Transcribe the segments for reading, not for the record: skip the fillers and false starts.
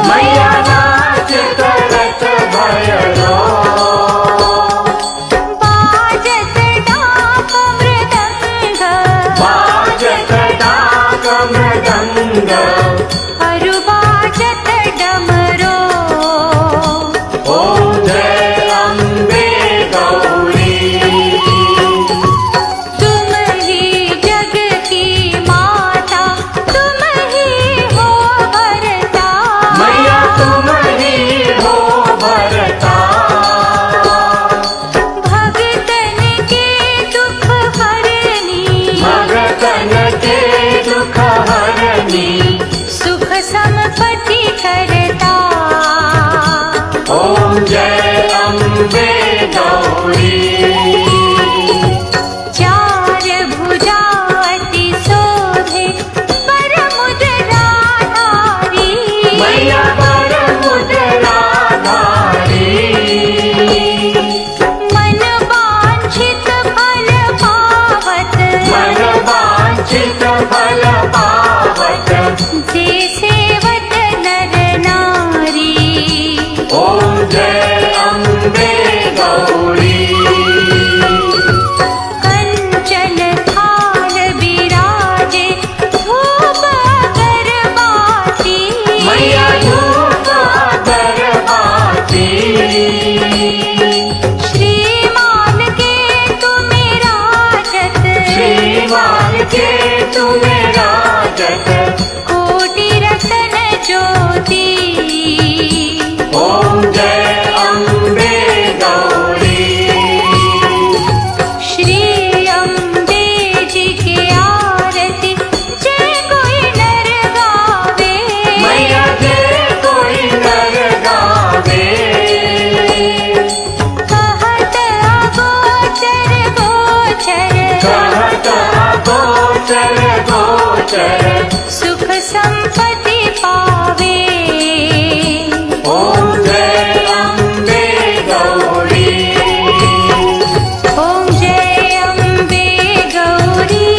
मैया संपत्ति करता। ओम जय अम्बे गौरी। चार भुजा अति शोभे पर मुद्रा धारी। मैया पर मुद्रा धारी। मन वांछित फल पावत। मन वांछित फल पावत। जे सेवत नर नारी। ओम जय अम्बे गौरी। कंचन थाल विराजे धूप अगरबाती। मैया धूप अगरबाती। श्रीमान के तुम्हें राजत। श्रीमान के तुम्हें राजत। कोटि रतन ज्योति। ओम जय अम्बे गौरी। श्री अम्बे जी की आरती जय कोई नर गावे। मैया जय कोई नर गावे। कहत अगोचर गोचर। कहत गोचर गोचर। सुख संपत्ति पावे। ओम जय अम्बे गौरी। ओम जय अम्बे गौरी।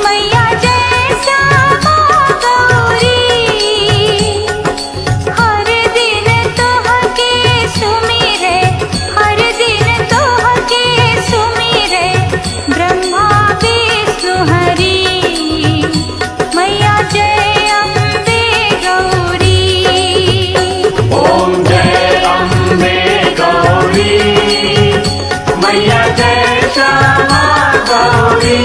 मैया जय श्यामा गौरी। हर दिन तोहके सुमिरे। हर दिन तोहके सुमिरे ब्रह्मा विष्णु हरि। मैया जय अम्बे गौरी। ओम जय अम्बे गौरी। मैया जय श्यामा गौरी।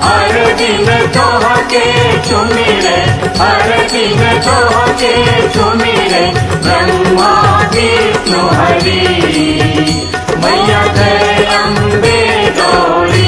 हर दिन तोहके सुमिरे। हर दिन तोहके सुमिरे ब्रह्मा विष्णु हरि। मैया जय अम्बे गौरी।